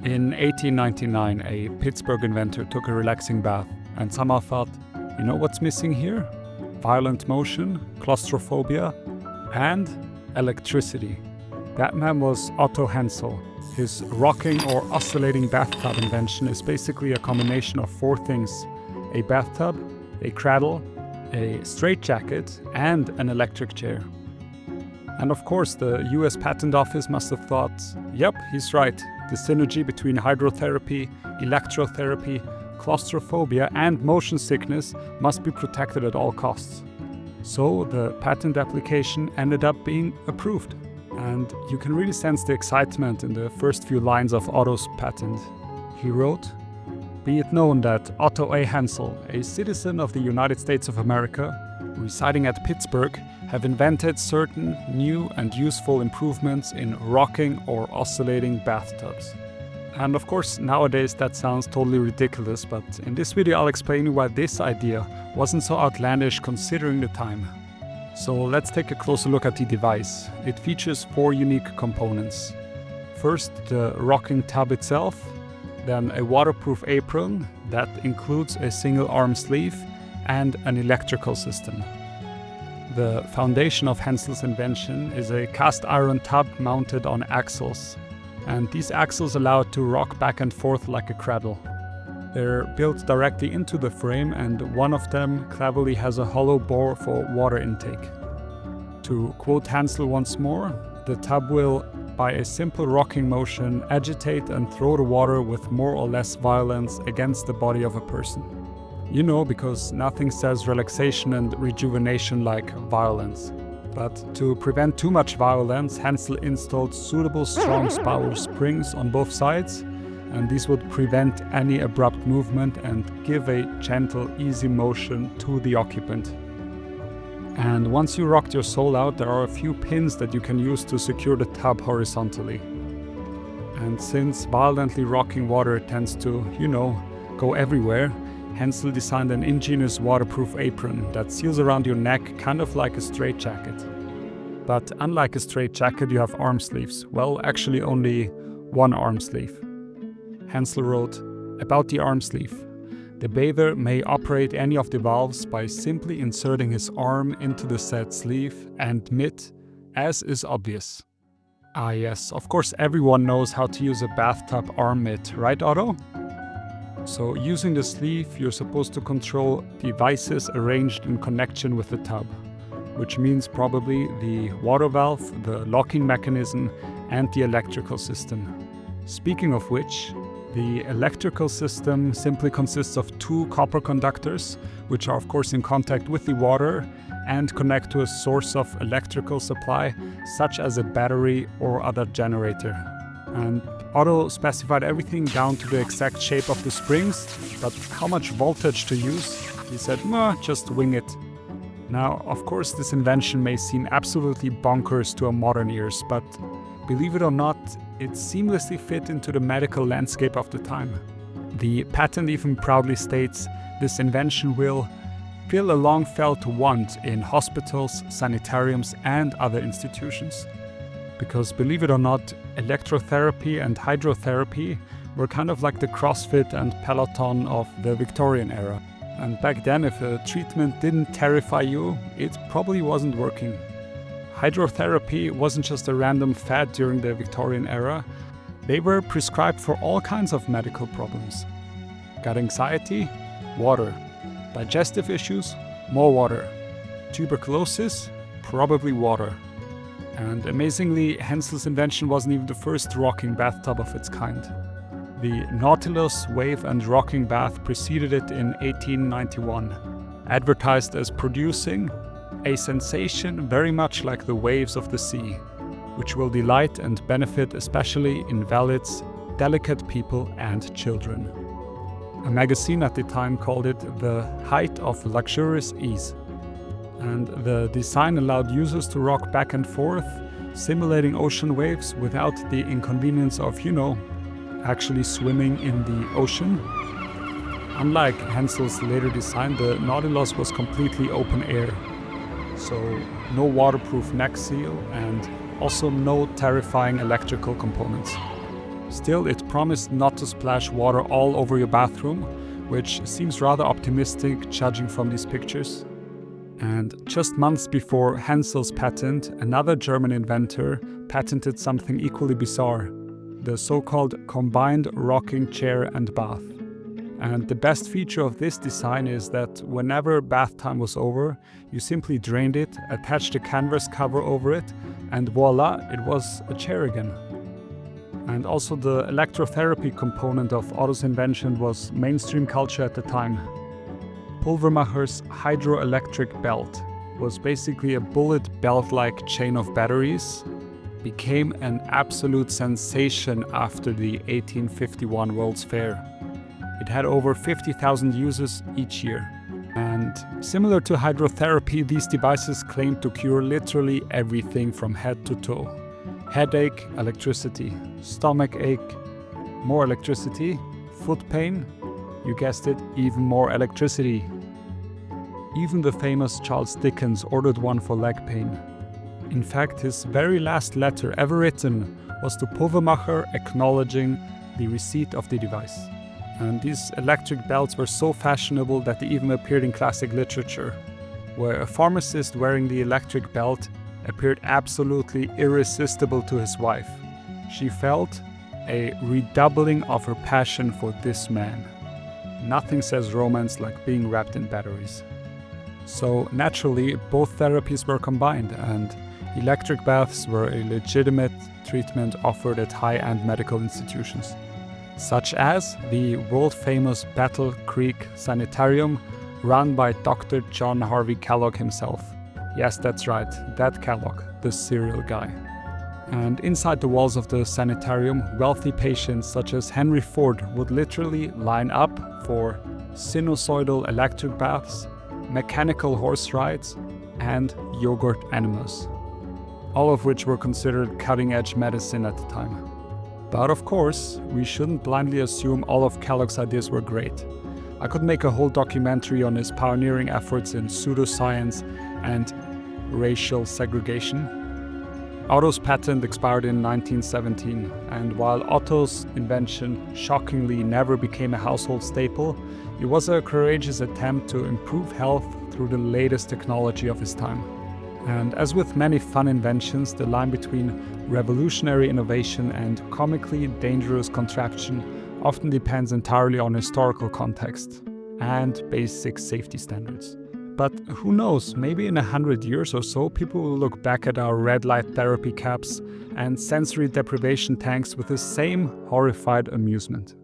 In 1899, a Pittsburgh inventor took a relaxing bath and somehow thought, you know what's missing here? Violent motion, claustrophobia, and electricity. That man was Otto Hensel. His rocking or oscillating bathtub invention is basically a combination of four things: a bathtub, a cradle, a straitjacket, and an electric chair. And of course, the US Patent Office must have thought, yep, he's right. The synergy between hydrotherapy, electrotherapy, claustrophobia, and motion sickness must be protected at all costs. So the patent application ended up being approved. And you can really sense the excitement in the first few lines of Otto's patent. He wrote, "Be it known that Otto A. Hensel, a citizen of the United States of America, residing at Pittsburgh, have invented certain new and useful improvements in rocking or oscillating bathtubs." And of course, nowadays that sounds totally ridiculous, but in this video I'll explain you why this idea wasn't so outlandish considering the time. So let's take a closer look at the device. It features four unique components. First, the rocking tub itself, then a waterproof apron that includes a single arm sleeve and an electrical system. The foundation of Hensel's invention is a cast iron tub mounted on axles, and these axles allow it to rock back and forth like a cradle. They're built directly into the frame, and one of them cleverly has a hollow bore for water intake. To quote Hensel once more, the tub will, by a simple rocking motion, agitate and throw the water with more or less violence against the body of a person. You know, because nothing says relaxation and rejuvenation like violence. But to prevent too much violence, Hensel installed suitable strong power springs on both sides, and these would prevent any abrupt movement and give a gentle, easy motion to the occupant. And once you rocked your soul out, there are a few pins that you can use to secure the tub horizontally. And since violently rocking water tends to, go everywhere, Hensel designed an ingenious waterproof apron that seals around your neck kind of like a straitjacket. But unlike a straitjacket, you have arm sleeves. Well, actually only one arm sleeve. Hensel wrote, about the arm sleeve, the bather may operate any of the valves by simply inserting his arm into the said sleeve and mitt, as is obvious. Ah yes, of course everyone knows how to use a bathtub arm mitt, right Otto? So using the sleeve, you're supposed to control devices arranged in connection with the tub, which means probably the water valve, the locking mechanism, and the electrical system. Speaking of which, the electrical system simply consists of two copper conductors, which are of course in contact with the water and connect to a source of electrical supply, such as a battery or other generator. And Otto specified everything down to the exact shape of the springs, but how much voltage to use, he said, just wing it. Now, of course, this invention may seem absolutely bonkers to our modern ears, but believe it or not, it seamlessly fit into the medical landscape of the time. The patent even proudly states this invention will fill a long-felt want in hospitals, sanitariums, and other institutions. Because believe it or not, electrotherapy and hydrotherapy were kind of like the CrossFit and Peloton of the Victorian-era. And back then, if a treatment didn't terrify you, it probably wasn't working. Hydrotherapy wasn't just a random fad during the Victorian era. They were prescribed for all kinds of medical problems. Got anxiety? Water. Digestive issues? More water. Tuberculosis? Probably water. And amazingly, Hensel's invention wasn't even the first rocking bathtub of its kind. The Nautilus wave and rocking bath preceded it in 1891, advertised as producing a sensation very much like the waves of the sea, which will delight and benefit especially invalids, delicate people, and children. A magazine at the time called it the height of luxurious ease. And the design allowed users to rock back and forth, simulating ocean waves without the inconvenience of, actually swimming in the ocean. Unlike Hensel's later design, the Nautilus was completely open air. So no waterproof neck seal and also no terrifying electrical components. Still, it promised not to splash water all over your bathroom, which seems rather optimistic judging from these pictures. And just months before Hensel's patent, another German inventor patented something equally bizarre, the so-called combined rocking chair and bath. And the best feature of this design is that whenever bath time was over, you simply drained it, attached a canvas cover over it, and voila, it was a chair again. And also the electrotherapy component of Otto's invention was mainstream culture at the time. Pulvermacher's hydroelectric belt was basically a bullet belt-like chain of batteries, became an absolute sensation after the 1851 World's Fair. It had over 50,000 users each year. And similar to hydrotherapy, these devices claimed to cure literally everything from head to toe. Headache, electricity. Stomach ache, more electricity. Foot pain, you guessed it, even more electricity. Even the famous Charles Dickens ordered one for leg pain. In fact, his very last letter ever written was to Pulvermacher acknowledging the receipt of the device. And these electric belts were so fashionable that they even appeared in classic literature, where a pharmacist wearing the electric belt appeared absolutely irresistible to his wife. She felt a redoubling of her passion for this man. Nothing says romance like being wrapped in batteries. So naturally, both therapies were combined, and electric baths were a legitimate treatment offered at high-end medical institutions, such as the world-famous Battle Creek Sanitarium run by Dr. John Harvey Kellogg himself. Yes, that's right, that Kellogg, the cereal guy. And inside the walls of the sanitarium, wealthy patients such as Henry Ford would literally line up for sinusoidal electric baths, mechanical horse rides, and yogurt enemas, all of which were considered cutting-edge medicine at the time. But of course, we shouldn't blindly assume all of Kellogg's ideas were great. I could make a whole documentary on his pioneering efforts in pseudoscience and racial segregation. Otto's patent expired in 1917, and while Otto's invention shockingly never became a household staple, it was a courageous attempt to improve health through the latest technology of his time. And as with many fun inventions, the line between revolutionary innovation and comically dangerous contraption often depends entirely on historical context and basic safety standards. But who knows, maybe in 100 years or so, people will look back at our red light therapy caps and sensory deprivation tanks with the same horrified amusement.